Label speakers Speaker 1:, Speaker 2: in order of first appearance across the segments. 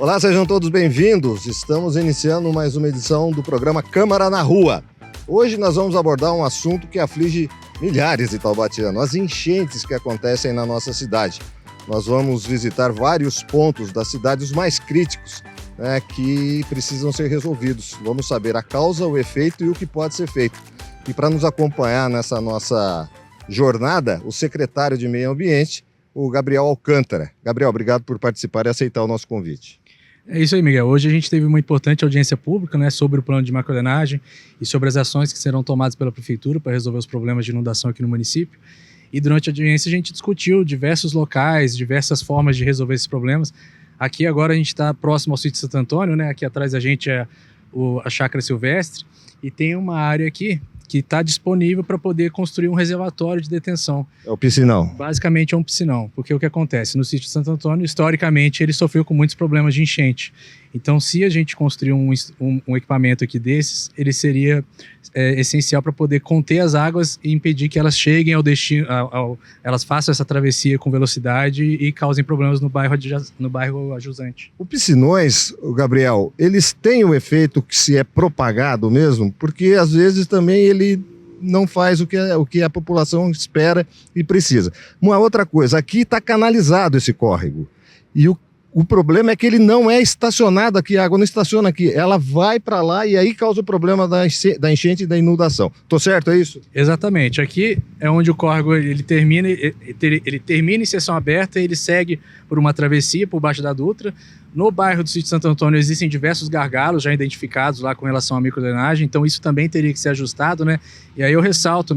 Speaker 1: Olá, sejam todos bem-vindos. Estamos iniciando mais uma edição do programa Câmara na Rua. Hoje nós vamos abordar um assunto que aflige milhares de taubatianos, as enchentes que acontecem na nossa cidade. Nós vamos visitar vários pontos da cidade, os mais críticos, que precisam ser resolvidos. Vamos saber a causa, o efeito e o que pode ser feito. E para nos acompanhar nessa nossa jornada, o secretário de Meio Ambiente, o Gabriel Alcântara. Gabriel, obrigado por participar e aceitar o nosso convite.
Speaker 2: É isso aí, Miguel. Hoje a gente teve uma importante audiência pública, sobre o plano de macrodrenagem e sobre as ações que serão tomadas pela Prefeitura para resolver os problemas de inundação aqui no município. E durante a audiência a gente discutiu diversos locais, diversas formas de resolver esses problemas. Aqui agora a gente está próximo ao sítio Santo Antônio, Aqui atrás da gente é a Chácara Silvestre e tem uma área aqui que está disponível para poder construir um reservatório de detenção.
Speaker 1: É o piscinão.
Speaker 2: Basicamente é um piscinão, porque o que acontece? No sítio Santo Antônio, historicamente, ele sofreu com muitos problemas de enchente. Então, se a gente construir um equipamento aqui desses, ele seria essencial para poder conter as águas e impedir que elas cheguem ao destino, elas façam essa travessia com velocidade e causem problemas no bairro adjacente.
Speaker 1: O piscinões, Gabriel, eles têm o efeito que se é propagado mesmo? Porque às vezes também ele não faz o que a população espera e precisa. Uma outra coisa, aqui está canalizado esse córrego. E o problema é que ele não é estacionado aqui, a água não estaciona aqui, ela vai para lá e aí causa o problema da enchente e da inundação. Tô certo, é isso?
Speaker 2: Exatamente. Aqui é onde o córrego ele termina em seção aberta e ele segue por uma travessia por baixo da Dutra. No bairro do sítio Santo Antônio existem diversos gargalos já identificados lá com relação à microdrenagem, então isso também teria que ser ajustado, E aí eu ressalto,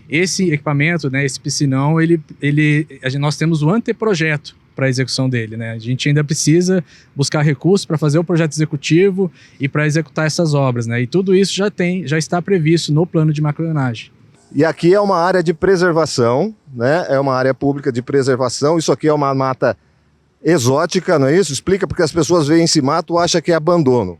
Speaker 2: esse equipamento, esse piscinão, nós temos o anteprojeto para a execução dele, A gente ainda precisa buscar recursos para fazer o projeto executivo e para executar essas obras, E tudo isso já está previsto no plano de macrodrenagem.
Speaker 1: E aqui é uma área de preservação, É uma área pública de preservação. Isso aqui é uma mata exótica, não é isso? Explica, porque as pessoas veem esse mato e acham que é abandono.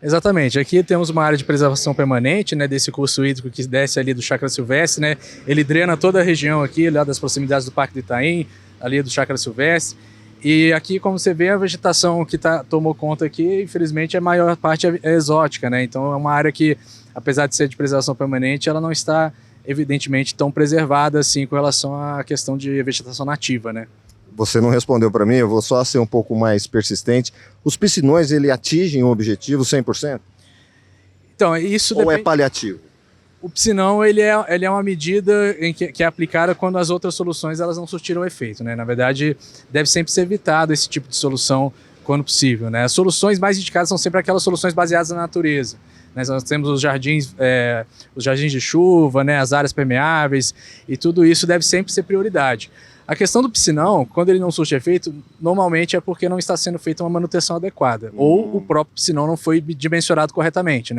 Speaker 2: Exatamente, aqui temos uma área de preservação permanente, desse curso hídrico que desce ali do Chácara Silvestre, Ele drena toda a região aqui, lá das proximidades do Parque do Itaim, ali do Chácara Silvestre. E aqui, como você vê, a vegetação que tomou conta aqui, infelizmente, a maior parte é exótica, Então é uma área que, apesar de ser de preservação permanente, ela não está, evidentemente, tão preservada assim com relação à questão de vegetação nativa,
Speaker 1: Você não respondeu para mim, eu vou só ser um pouco mais persistente. Os piscinões, ele atingem o objetivo 100%?
Speaker 2: Então, isso
Speaker 1: Ou
Speaker 2: depende...
Speaker 1: é paliativo?
Speaker 2: O piscinão, ele é uma medida que é aplicada quando as outras soluções elas não surtiram efeito, Na verdade, deve sempre ser evitado esse tipo de solução quando possível, As soluções mais indicadas são sempre aquelas soluções baseadas na natureza. Nós temos os jardins de chuva, as áreas permeáveis, e tudo isso deve sempre ser prioridade. A questão do piscinão, quando ele não surte efeito, normalmente é porque não está sendo feita uma manutenção adequada, ou o próprio piscinão não foi dimensionado corretamente,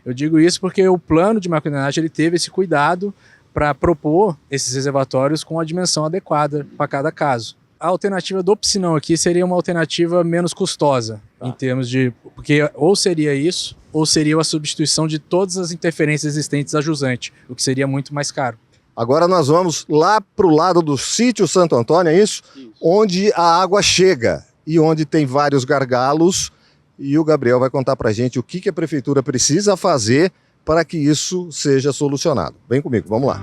Speaker 2: Eu digo isso porque o plano de macrodrenagem ele teve esse cuidado para propor esses reservatórios com a dimensão adequada para cada caso. A alternativa do piscinão aqui seria uma alternativa menos custosa, em termos de... Porque ou seria isso, ou seria a substituição de todas as interferências existentes a jusante, o que seria muito mais caro.
Speaker 1: Agora nós vamos lá para o lado do sítio Santo Antônio, é isso? Onde a água chega e onde tem vários gargalos. E o Gabriel vai contar para a gente o que a prefeitura precisa fazer para que isso seja solucionado. Vem comigo, vamos lá.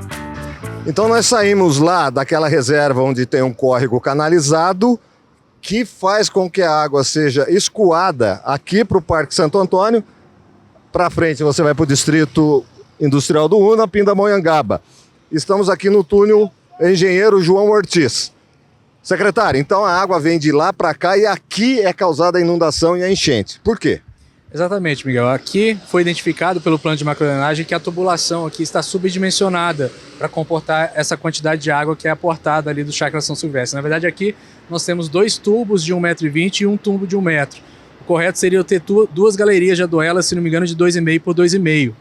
Speaker 1: Então nós saímos lá daquela reserva onde tem um córrego canalizado que faz com que a água seja escoada aqui para o Parque Santo Antônio. Para frente você vai para o Distrito Industrial do Una, Pindamonhangaba. Estamos aqui no túnel Engenheiro João Ortiz. Secretário, então a água vem de lá para cá e aqui é causada a inundação e a enchente. Por quê?
Speaker 2: Exatamente, Miguel. Aqui foi identificado pelo plano de macrodrenagem que a tubulação aqui está subdimensionada para comportar essa quantidade de água que é aportada ali do Chácara São Silvestre. Na verdade, aqui nós temos 2 tubos de 1,20 m e um tubo de 1 metro. O correto seria eu ter 2 galerias de aduelas, se não me engano, de 2,5 por 2,5.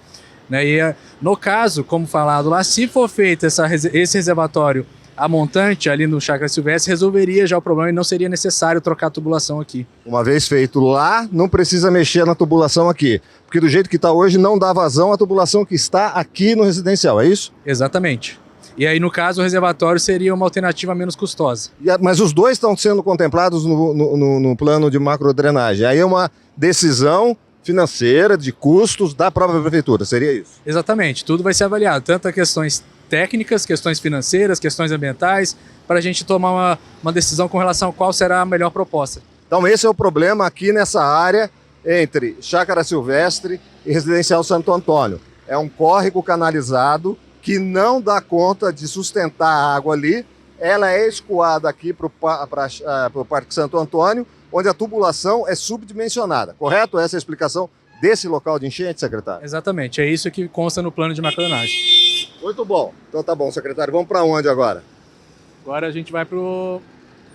Speaker 2: E no caso, como falado lá, se for feito esse reservatório a montante ali no Chácara Silvestre, resolveria já o problema e não seria necessário trocar a tubulação aqui.
Speaker 1: Uma vez feito lá, não precisa mexer na tubulação aqui, porque do jeito que está hoje não dá vazão à tubulação que está aqui no residencial, é isso?
Speaker 2: Exatamente. E aí, no caso, o reservatório seria uma alternativa menos custosa.
Speaker 1: Mas os dois estão sendo contemplados no plano de macrodrenagem. Aí é uma decisão financeira, de custos da própria prefeitura, seria isso?
Speaker 2: Exatamente, tudo vai ser avaliado, tanto as questões técnicas, questões financeiras, questões ambientais, para a gente tomar uma decisão com relação a qual será a melhor proposta.
Speaker 1: Então esse é o problema aqui nessa área entre Chácara Silvestre e Residencial Santo Antônio. É um córrego canalizado que não dá conta de sustentar a água ali. Ela é escoada aqui para o Parque Santo Antônio, onde a tubulação é subdimensionada. Correto? Essa é a explicação desse local de enchente, secretário?
Speaker 2: Exatamente, é isso que consta no plano de macrodrenagem.
Speaker 1: Muito bom. Então tá bom, secretário. Vamos para onde agora?
Speaker 2: Agora a gente vai para o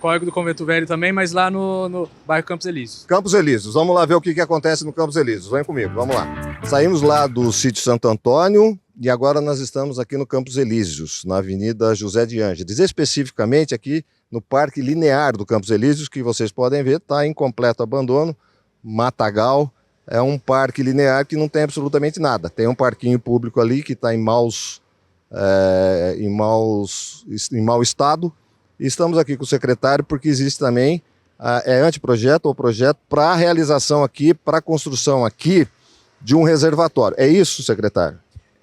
Speaker 2: Córrego do Convento Velho também, mas lá no bairro Campos Elíseos.
Speaker 1: Campos Elíseos. Vamos lá ver o que acontece no Campos Elíseos. Vem comigo, vamos lá. Saímos lá do sítio Santo Antônio e agora nós estamos aqui no Campos Elíseos, na Avenida José de Ângeles. Especificamente aqui no Parque Linear do Campos Elíseos, que vocês podem ver, está em completo abandono, matagal. É um parque linear que não tem absolutamente nada. Tem um parquinho público ali que está em mau estado. E estamos aqui com o secretário porque existe também, anteprojeto ou projeto para a realização aqui, para a construção aqui de um reservatório. É isso, secretário?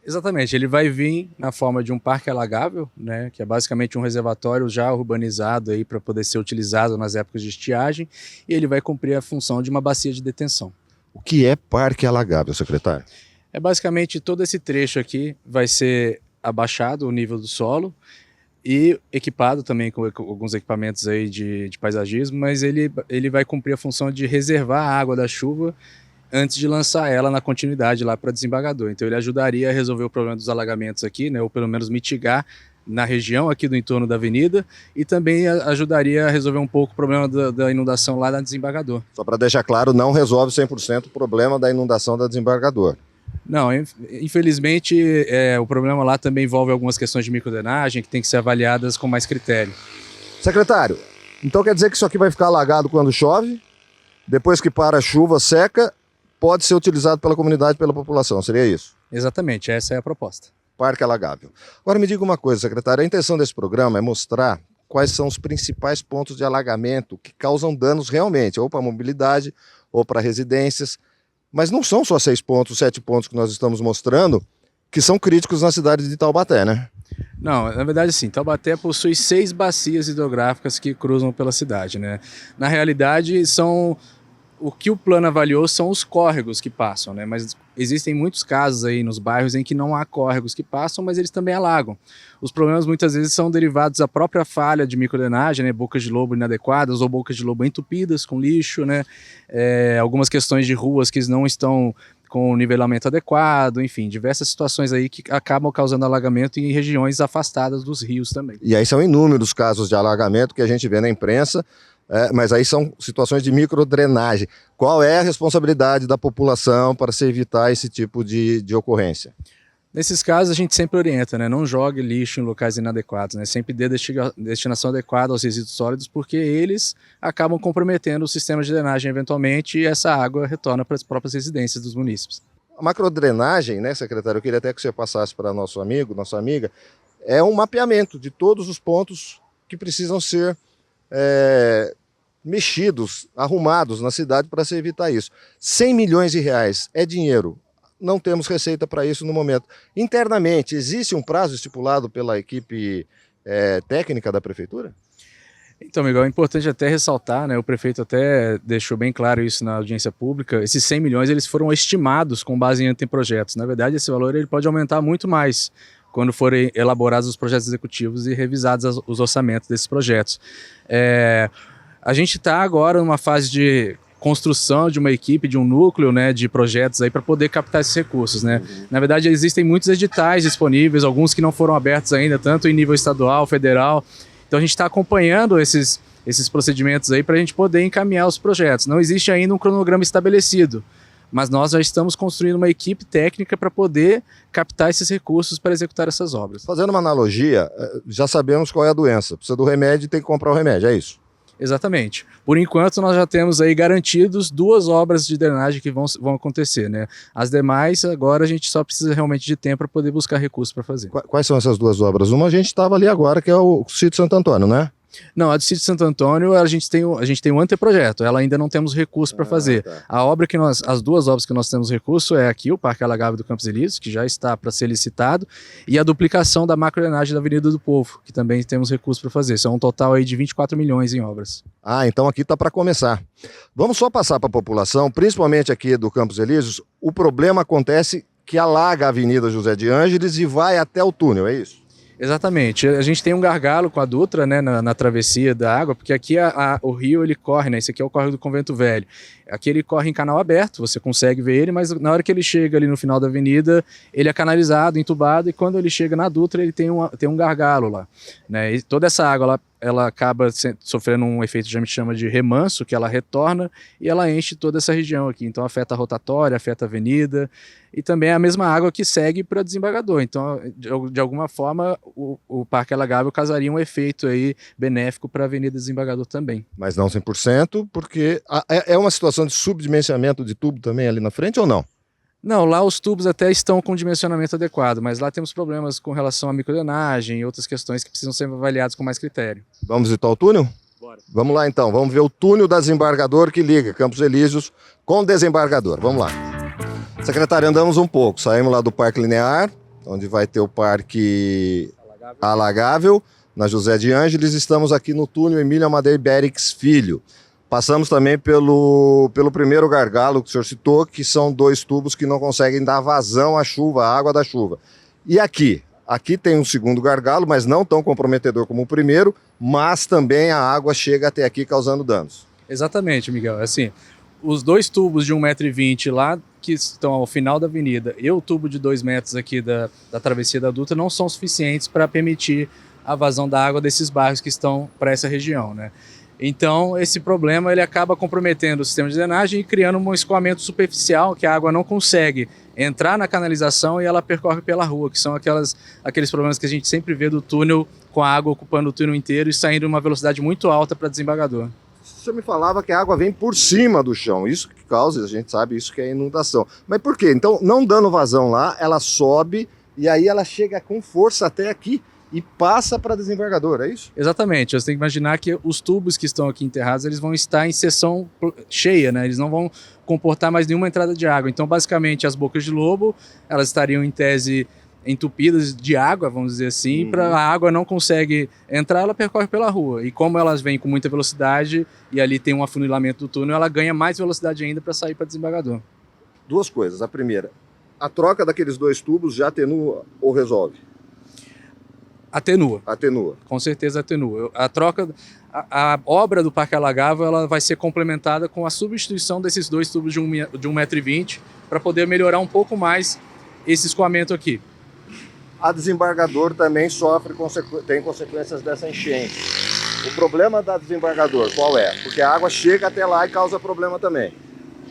Speaker 2: Exatamente, ele vai vir na forma de um parque alagável, né, que é basicamente um reservatório já urbanizado aí para poder ser utilizado nas épocas de estiagem, e ele vai cumprir a função de uma bacia de detenção.
Speaker 1: O que é parque alagável, secretário?
Speaker 2: É basicamente todo esse trecho aqui vai ser abaixado o nível do solo e equipado também com alguns equipamentos aí de paisagismo, mas ele vai cumprir a função de reservar a água da chuva antes de lançar ela na continuidade lá para desembargador. Então ele ajudaria a resolver o problema dos alagamentos aqui, né, ou pelo menos mitigar na região aqui do entorno da avenida, e também ajudaria a resolver um pouco o problema da inundação lá na desembargador.
Speaker 1: Só para deixar claro, não resolve 100% o problema da inundação da desembargador.
Speaker 2: Não, infelizmente o problema lá também envolve algumas questões de microdrenagem que tem que ser avaliadas com mais critério.
Speaker 1: Secretário, então quer dizer que isso aqui vai ficar alagado quando chove, depois que para a chuva, seca, pode ser utilizado pela comunidade, pela população, seria isso?
Speaker 2: Exatamente, essa é a proposta.
Speaker 1: Parque alagável. Agora me diga uma coisa, secretário, a intenção desse programa é mostrar quais são os principais pontos de alagamento que causam danos realmente, ou para a mobilidade, ou para residências, mas não são só 6 pontos, 7 pontos que nós estamos mostrando, que são críticos na cidade de Taubaté, né?
Speaker 2: Não, na verdade sim, Taubaté possui 6 bacias hidrográficas que cruzam pela cidade, né? Na realidade, o que o plano avaliou são os córregos que passam, né? Mas existem muitos casos aí nos bairros em que não há córregos que passam, mas eles também alagam. Os problemas muitas vezes são derivados da própria falha de microdrenagem, né? Bocas de lobo inadequadas ou bocas de lobo entupidas com lixo, né? Algumas questões de ruas que não estão com o nivelamento adequado, enfim, diversas situações aí que acabam causando alagamento em regiões afastadas dos rios também.
Speaker 1: E aí são inúmeros casos de alagamento que a gente vê na imprensa, mas aí são situações de microdrenagem. Qual é a responsabilidade da população para se evitar esse tipo de ocorrência?
Speaker 2: Nesses casos a gente sempre orienta, né? Não jogue lixo em locais inadequados, né? Sempre dê destinação adequada aos resíduos sólidos, porque eles acabam comprometendo o sistema de drenagem eventualmente e essa água retorna para as próprias residências dos munícipes.
Speaker 1: A macrodrenagem, né, secretário, eu queria até que você passasse para nosso amigo, nossa amiga, é um mapeamento de todos os pontos que precisam ser mexidos, arrumados na cidade para se evitar isso. 100 milhões de reais é dinheiro. Não temos receita para isso no momento. Internamente, existe um prazo estipulado pela equipe técnica da prefeitura?
Speaker 2: Então, Miguel, é importante até ressaltar, né, o prefeito até deixou bem claro isso na audiência pública, esses 100 milhões eles foram estimados com base em anteprojetos. Na verdade, esse valor ele pode aumentar muito mais quando forem elaborados os projetos executivos e revisados os orçamentos desses projetos. A gente está agora numa fase de construção de uma equipe, de um núcleo, né, de projetos aí para poder captar esses recursos, né? Na verdade, existem muitos editais disponíveis, alguns que não foram abertos ainda, tanto em nível estadual, federal. Então a gente está acompanhando esses procedimentos aí para a gente poder encaminhar os projetos. Não existe ainda um cronograma estabelecido, mas nós já estamos construindo uma equipe técnica para poder captar esses recursos para executar essas obras.
Speaker 1: Fazendo uma analogia, já sabemos qual é a doença. Precisa do remédio e tem que comprar o remédio, é isso?
Speaker 2: Exatamente. Por enquanto, nós já temos aí garantidos 2 obras de drenagem que vão acontecer, né? As demais, agora a gente só precisa realmente de tempo para poder buscar recursos para fazer.
Speaker 1: Quais são essas 2 obras? Uma a gente estava ali agora, que é o sítio Santo Antônio, né?
Speaker 2: Não, a do sítio Santo Antônio, a gente tem um anteprojeto, ela ainda não temos recurso para fazer.
Speaker 1: Tá.
Speaker 2: As 2 obras que nós temos recurso é aqui, o Parque Alagável do Campos Elíseos, que já está para ser licitado, e a duplicação da macrodrenagem da Avenida do Povo, que também temos recurso para fazer. São um total aí de 24 milhões em obras.
Speaker 1: Ah, então aqui está para começar. Vamos só passar para a população, principalmente aqui do Campos Elíseos, o problema acontece que alaga a Avenida José de Ângeles e vai até o túnel, é isso?
Speaker 2: Exatamente. A gente tem um gargalo com a Dutra, né, na travessia da água, porque aqui o rio ele corre, né? Esse aqui é o córrego do Convento Velho. Aqui ele corre em canal aberto, você consegue ver ele, mas na hora que ele chega ali no final da avenida, ele é canalizado, entubado, e quando ele chega na Dutra, ele tem um gargalo lá, né? E toda essa água, ela acaba sofrendo um efeito que a gente chama de remanso, que ela retorna e ela enche toda essa região aqui. Então afeta a rotatória, afeta a avenida, e também é a mesma água que segue para desembargador. Então, de alguma forma, o Parque Alagável causaria um efeito aí benéfico para a Avenida Desembargador também.
Speaker 1: Mas não 100%, porque é uma situação de subdimensionamento de tubo também ali na frente ou não?
Speaker 2: Não, lá os tubos até estão com dimensionamento adequado, mas lá temos problemas com relação à microdrenagem e outras questões que precisam ser avaliadas com mais critério.
Speaker 1: Vamos visitar o túnel?
Speaker 2: Bora.
Speaker 1: Vamos lá então, vamos ver o túnel da desembargador que liga Campos Elíseos com o desembargador. Vamos lá. Secretário, andamos um pouco, saímos lá do Parque Linear, onde vai ter o Parque Alagável, na José de Ângeles, estamos aqui no túnel Emílio Amadei Berix Filho. Passamos também pelo primeiro gargalo que o senhor citou, que são 2 tubos que não conseguem dar vazão à chuva, à água da chuva. E aqui? Aqui tem um segundo gargalo, mas não tão comprometedor como o primeiro, mas também a água chega até aqui causando danos.
Speaker 2: Exatamente, Miguel. Assim, os 2 tubos de 1,20 m lá, que estão ao final da avenida, e o tubo de 2 metros aqui da travessia da Dutra não são suficientes para permitir a vazão da água desses bairros que estão para essa região, né? Então, esse problema ele acaba comprometendo o sistema de drenagem e criando um escoamento superficial que a água não consegue entrar na canalização e ela percorre pela rua, que são aqueles problemas que a gente sempre vê do túnel, com a água ocupando o túnel inteiro e saindo em uma velocidade muito alta para desembargador.
Speaker 1: O senhor me falava que a água vem por cima do chão, isso que causa, a gente sabe, isso que é inundação. Mas por quê? Então, não dando vazão lá, ela sobe e aí ela chega com força até aqui e passa para desembargador, é isso?
Speaker 2: Exatamente, você tem que imaginar que os tubos que estão aqui enterrados, eles vão estar em seção cheia, né? Eles não vão comportar mais nenhuma entrada de água. Então, basicamente, as bocas de lobo, elas estariam em tese entupidas de água, vamos dizer assim, para a água não consegue entrar, ela percorre pela rua. E como elas vêm com muita velocidade e ali tem um afunilamento do túnel, ela ganha mais velocidade ainda para sair para desembargador.
Speaker 1: 2 coisas. A primeira, a troca daqueles 2 tubos já atenua ou resolve?
Speaker 2: Atenua.
Speaker 1: Atenua.
Speaker 2: Com certeza atenua. A obra do Parque Alagável ela vai ser complementada com a substituição desses 2 tubos de 1,20 m para poder melhorar um pouco mais esse escoamento aqui.
Speaker 1: A desembargador também tem consequências dessa enchente. O problema da desembargador qual é? Porque a água chega até lá e causa problema também.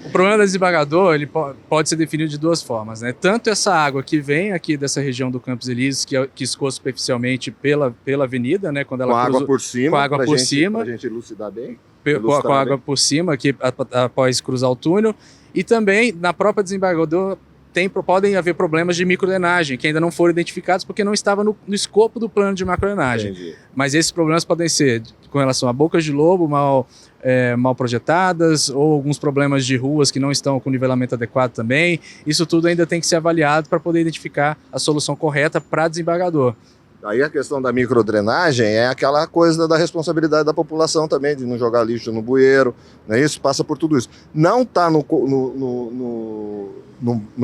Speaker 2: O problema do desembargador ele pode ser definido de 2 formas, né? Tanto essa água que vem aqui dessa região do Campos Elíseos, que escoa superficialmente pela avenida, né? Quando ela
Speaker 1: com água por cima,
Speaker 2: com água por cima,
Speaker 1: para a gente elucidar bem.
Speaker 2: Com a água por cima, aqui após cruzar o túnel, e também na própria desembargador podem haver problemas de microdrenagem que ainda não foram identificados porque não estava no escopo do plano de macrodrenagem.
Speaker 1: Entendi.
Speaker 2: Mas esses problemas podem ser com relação a bocas de lobo mal projetadas ou alguns problemas de ruas que não estão com nivelamento adequado também. Isso tudo ainda tem que ser avaliado para poder identificar a solução correta para desembargador.
Speaker 1: Aí a questão da microdrenagem é aquela coisa da responsabilidade da população também, de não jogar lixo no bueiro, né? Isso passa por tudo isso. Não está no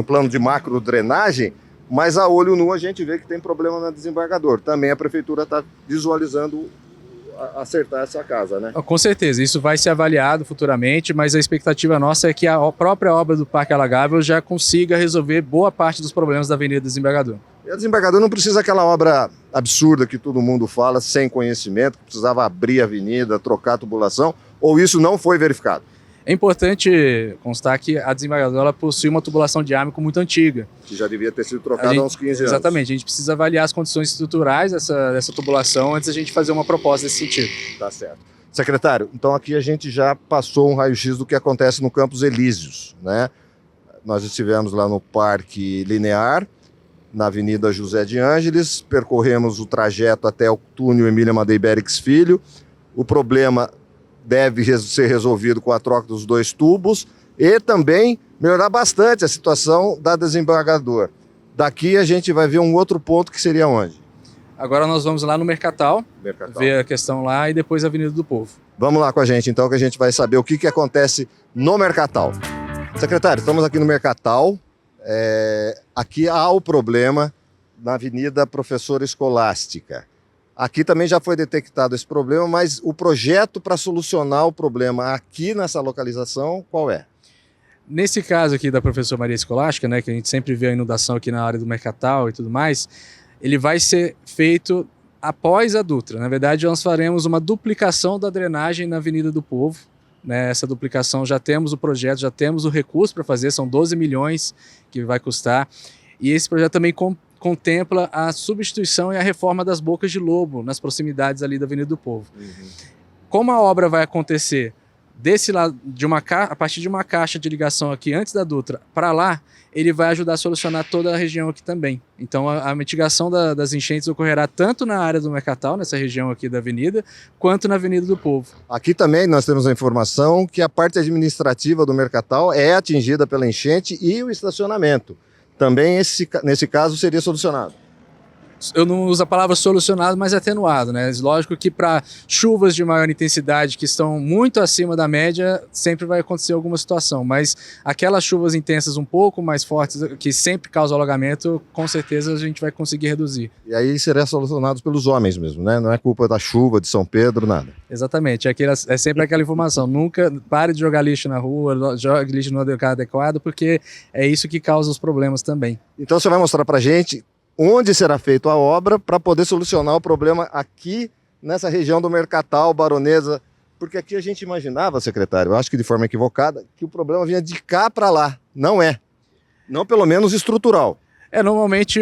Speaker 1: plano de macrodrenagem, mas a olho nu a gente vê que tem problema na desembargador. Também a prefeitura está visualizando acertar essa casa, né?
Speaker 2: Com certeza, isso vai ser avaliado futuramente, mas a expectativa nossa é que a própria obra do Parque Alagável já consiga resolver boa parte dos problemas da Avenida Desembargador.
Speaker 1: E a desembargador não precisa aquela obra absurda que todo mundo fala, sem conhecimento, que precisava abrir a avenida, trocar a tubulação, ou isso não foi verificado?
Speaker 2: É importante constar que a desembargadora ela possui uma tubulação de ármico muito antiga.
Speaker 1: Que já devia ter sido trocada há uns 15 anos.
Speaker 2: Exatamente, a gente precisa avaliar as condições estruturais dessa tubulação antes da gente fazer uma proposta nesse sentido.
Speaker 1: Tá certo. Secretário, então aqui a gente já passou um raio-x do que acontece no Campos Elíseos, né? Nós estivemos lá no Parque Linear, na Avenida José de Ângeles, percorremos o trajeto até o túnel Emília Amadei Bérix Filho. O problema deve ser resolvido com a troca dos 2 tubos e também melhorar bastante a situação da desembargador. Daqui a gente vai ver um outro ponto que seria onde?
Speaker 2: Agora nós vamos lá no Mercatal, ver a questão lá e depois a Avenida do Povo.
Speaker 1: Vamos lá com a gente então, que a gente vai saber o que acontece no Mercatal. Secretário, estamos aqui no Mercatal. Aqui há o problema na Avenida Professora Escolástica. Aqui também já foi detectado esse problema, mas o projeto para solucionar o problema aqui nessa localização, qual é?
Speaker 2: Nesse caso aqui da Professora Maria Escolástica, né, que a gente sempre vê a inundação aqui na área do Mercatal e tudo mais, ele vai ser feito após a Dutra. Na verdade, nós faremos uma duplicação da drenagem na Avenida do Povo. Né, essa duplicação, já temos o projeto, já temos o recurso para fazer, são 12 milhões que vai custar. E esse projeto também contempla a substituição e a reforma das bocas de lobo nas proximidades ali da Avenida do Povo. Como a obra vai acontecer desse lado, a partir de uma caixa de ligação aqui antes da Dutra para lá, ele vai ajudar a solucionar toda a região aqui também. Então a mitigação das enchentes ocorrerá tanto na área do Mercatal, nessa região aqui da avenida, quanto na Avenida do Povo.
Speaker 1: Aqui também nós temos a informação que a parte administrativa do Mercatal é atingida pela enchente e o estacionamento. Também nesse caso seria solucionado.
Speaker 2: Eu não uso a palavra solucionado, mas atenuado, né? Lógico que para chuvas de maior intensidade que estão muito acima da média, sempre vai acontecer alguma situação, mas aquelas chuvas intensas um pouco mais fortes, que sempre causam alagamento, com certeza a gente vai conseguir reduzir.
Speaker 1: E aí seria solucionado pelos homens mesmo, né? Não é culpa da chuva, de São Pedro, nada.
Speaker 2: Exatamente, é sempre aquela informação, nunca pare de jogar lixo na rua, jogue lixo no lugar adequado, porque é isso que causa os problemas também.
Speaker 1: Então você vai mostrar pra gente onde será feita a obra para poder solucionar o problema aqui nessa região do Mercatal, Baronesa, porque aqui a gente imaginava, secretário, eu acho que de forma equivocada, que o problema vinha de cá para lá. Não é. Não pelo menos estrutural.
Speaker 2: Normalmente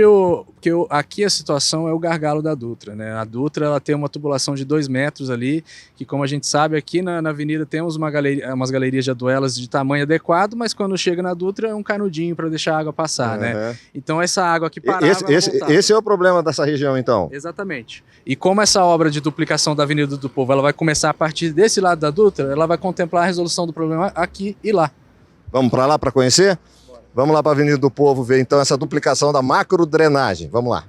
Speaker 2: aqui a situação é o gargalo da Dutra, né? A Dutra ela tem uma tubulação de 2 metros ali, que como a gente sabe aqui na avenida temos umas galerias de aduelas de tamanho adequado, mas quando chega na Dutra é um canudinho para deixar a água passar, né? Então essa água aqui parava...
Speaker 1: Esse é o problema dessa região então?
Speaker 2: Exatamente. E como essa obra de duplicação da Avenida do Povo ela vai começar a partir desse lado da Dutra, ela vai contemplar a resolução do problema aqui e lá.
Speaker 1: Vamos para lá para conhecer? Vamos lá para a Avenida do Povo ver então essa duplicação da macrodrenagem. Vamos lá.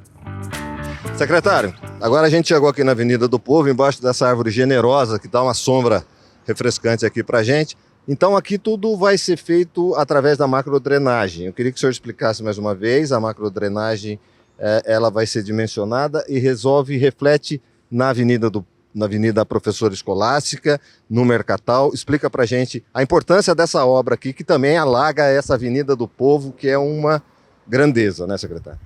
Speaker 1: Secretário, agora a gente chegou aqui na Avenida do Povo, embaixo dessa árvore generosa que dá uma sombra refrescante aqui para a gente. Então aqui tudo vai ser feito através da macrodrenagem. Eu queria que o senhor explicasse mais uma vez. A macrodrenagem ela vai ser dimensionada e reflete na Avenida Professora Escolástica, no Mercatal. Explica pra gente a importância dessa obra aqui, que também alaga essa Avenida do Povo, que é uma grandeza, né, secretário?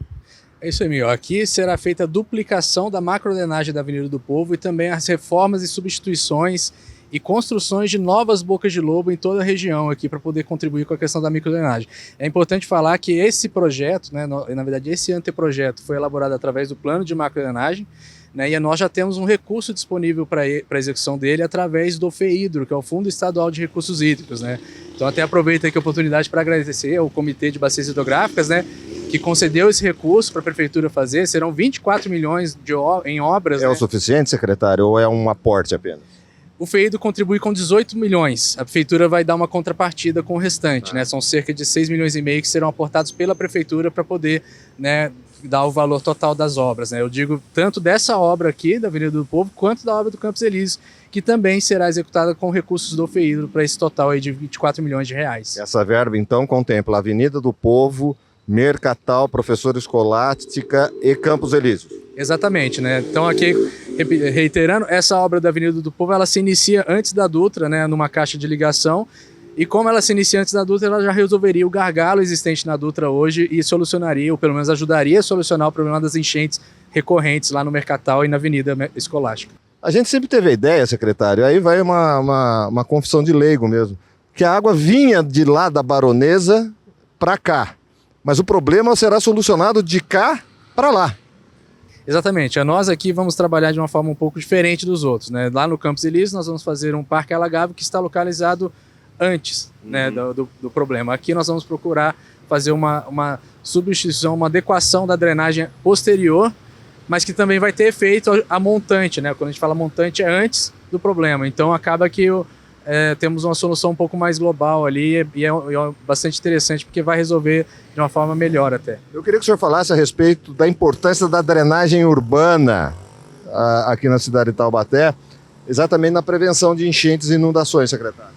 Speaker 2: É isso aí, Miguel. Aqui será feita a duplicação da macrodrenagem da Avenida do Povo e também as reformas e substituições e construções de novas bocas de lobo em toda a região aqui para poder contribuir com a questão da microdrenagem. É importante falar que esse projeto, né, na verdade esse anteprojeto foi elaborado através do plano de macrodrenagem, né, e nós já temos um recurso disponível para a execução dele através do FEHIDRO, que é o Fundo Estadual de Recursos Hídricos, né? Então até aproveito aqui a oportunidade para agradecer ao Comitê de Bacias Hidrográficas, né, que concedeu esse recurso para a Prefeitura fazer. Serão 24 milhões em obras.
Speaker 1: É, né? O suficiente, secretário, ou é um aporte apenas?
Speaker 2: O FEHIDRO contribui com 18 milhões. A Prefeitura vai dar uma contrapartida com o restante, né? São cerca de 6 milhões e meio que serão aportados pela Prefeitura para poder, né, dar o valor total das obras, né? Eu digo tanto dessa obra aqui, da Avenida do Povo, quanto da obra do Campos Elíseos, que também será executada com recursos do FEHIDRO para esse total aí de 24 milhões de reais. Essa
Speaker 1: verba, então, contempla a Avenida do Povo, Mercatal, Professora Escolástica e Campos Elíseos.
Speaker 2: Exatamente, né? Então aqui, reiterando, essa obra da Avenida do Povo, ela se inicia antes da Dutra, né, numa caixa de ligação, e como ela se inicia antes da Dutra, ela já resolveria o gargalo existente na Dutra hoje e solucionaria, ou pelo menos ajudaria a solucionar o problema das enchentes recorrentes lá no Mercatal e na Avenida Escolástica.
Speaker 1: A gente sempre teve a ideia, secretário, aí vai uma confissão de leigo mesmo, que a água vinha de lá da Baronesa para cá, mas o problema será solucionado de cá para lá.
Speaker 2: Exatamente. Nós aqui vamos trabalhar de uma forma um pouco diferente dos outros, né? Lá no Campos Elíseos nós vamos fazer um parque alagável que está localizado antes, né, do problema. Aqui nós vamos procurar fazer uma substituição, uma adequação da drenagem posterior, mas que também vai ter efeito a montante, né? Quando a gente fala montante é antes do problema. Então acaba que temos uma solução um pouco mais global ali e é bastante interessante porque vai resolver de uma forma melhor até.
Speaker 1: Eu queria que o senhor falasse a respeito da importância da drenagem urbana aqui na cidade de Taubaté, exatamente na prevenção de enchentes e inundações, secretário.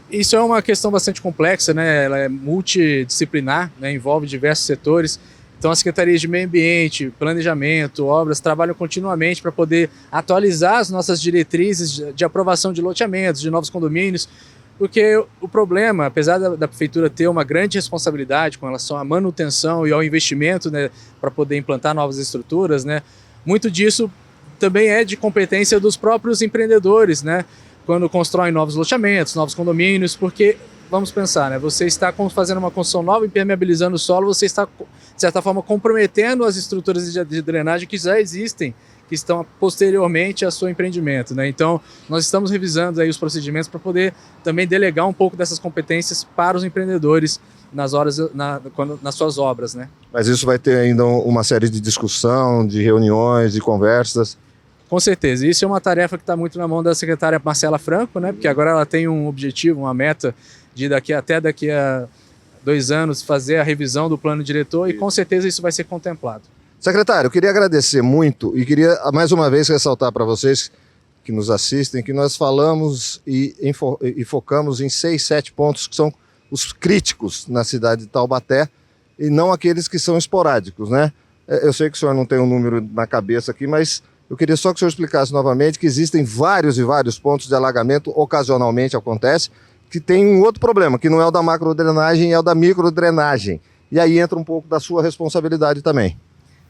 Speaker 2: Isso é uma questão bastante complexa, né? Ela é multidisciplinar, né? Envolve diversos setores. Então as secretarias de meio ambiente, planejamento, obras trabalham continuamente para poder atualizar as nossas diretrizes de aprovação de loteamentos, de novos condomínios, porque o problema, apesar da prefeitura ter uma grande responsabilidade com relação à manutenção e ao investimento, né, para poder implantar novas estruturas, né, muito disso também é de competência dos próprios empreendedores, né, quando constroem novos loteamentos, novos condomínios, porque vamos pensar, né? Você está fazendo uma construção nova, impermeabilizando o solo, você está, de certa forma, comprometendo as estruturas de drenagem que já existem, que estão posteriormente ao seu empreendimento, né? Então, nós estamos revisando aí os procedimentos para poder também delegar um pouco dessas competências para os empreendedores nas suas obras, né?
Speaker 1: Mas isso vai ter ainda uma série de discussão, de reuniões, de conversas.
Speaker 2: Com certeza, isso é uma tarefa que está muito na mão da secretária Marcela Franco, né? Porque agora ela tem um objetivo, uma meta de até daqui a 2 anos fazer a revisão do plano diretor e com certeza isso vai ser contemplado.
Speaker 1: Secretário, eu queria agradecer muito e queria mais uma vez ressaltar para vocês que nos assistem que nós falamos e focamos em 6, 7 pontos que são os críticos na cidade de Taubaté e não aqueles que são esporádicos, né? Eu sei que o senhor não tem um número na cabeça aqui, mas eu queria só que o senhor explicasse novamente que existem vários e vários pontos de alagamento, ocasionalmente acontece, que tem um outro problema, que não é o da macrodrenagem, é o da microdrenagem. E aí entra um pouco da sua responsabilidade também.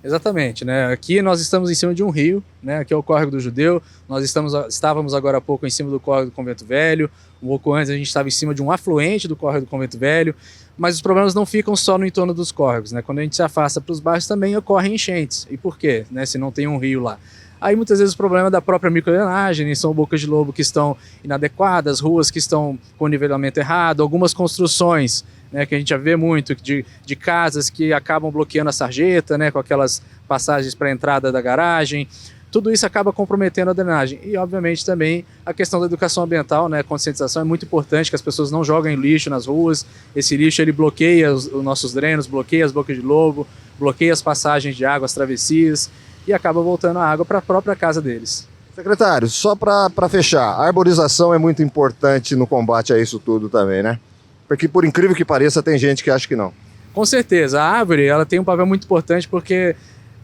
Speaker 2: Exatamente, né? Aqui nós estamos em cima de um rio, né? Aqui é o Córrego do Judeu, nós estávamos agora há pouco em cima do Córrego do Convento Velho, um pouco antes a gente estava em cima de um afluente do Córrego do Convento Velho, mas os problemas não ficam só no entorno dos córregos, né? Quando a gente se afasta para os bairros também ocorrem enchentes. E por quê? Né? Se não tem um rio lá. Aí muitas vezes o problema é da própria microdrenagem, são bocas de lobo que estão inadequadas, ruas que estão com nivelamento errado, algumas construções, né, que a gente já vê muito, de casas que acabam bloqueando a sarjeta, né, com aquelas passagens para a entrada da garagem. Tudo isso acaba comprometendo a drenagem. E, obviamente, também a questão da educação ambiental, né, a conscientização é muito importante, que as pessoas não joguem lixo nas ruas. Esse lixo ele bloqueia os nossos drenos, bloqueia as bocas de lobo, bloqueia as passagens de água, as travessias, e acaba voltando a água para a própria casa deles.
Speaker 1: Secretário, só para fechar, a arborização é muito importante no combate a isso tudo também, né? Porque, por incrível que pareça, tem gente que acha que não.
Speaker 2: Com certeza, a árvore ela tem um papel muito importante porque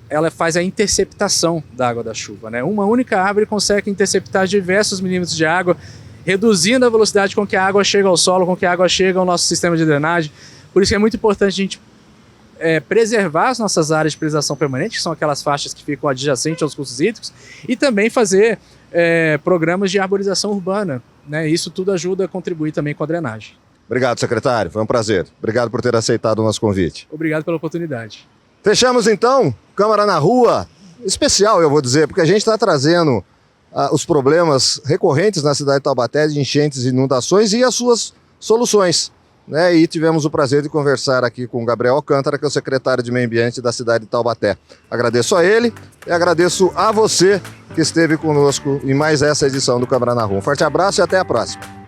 Speaker 2: ela faz a interceptação da água da chuva, né? Uma única árvore consegue interceptar diversos milímetros de água, reduzindo a velocidade com que a água chega ao solo, com que a água chega ao nosso sistema de drenagem. Por isso que é muito importante a gente preservar as nossas áreas de preservação permanente, que são aquelas faixas que ficam adjacentes aos cursos hídricos, e também fazer programas de arborização urbana, né? Isso tudo ajuda a contribuir também com a drenagem.
Speaker 1: Obrigado, secretário. Foi um prazer. Obrigado por ter aceitado o nosso convite.
Speaker 2: Obrigado pela oportunidade.
Speaker 1: Fechamos, então, Câmara na Rua. Especial, eu vou dizer, porque a gente está trazendo os problemas recorrentes na cidade de Taubaté de enchentes e inundações e as suas soluções, né? E tivemos o prazer de conversar aqui com o Gabriel Alcântara, que é o secretário de Meio Ambiente da cidade de Taubaté. Agradeço a ele e agradeço a você que esteve conosco em mais essa edição do Câmara na Rua. Um forte abraço e até a próxima.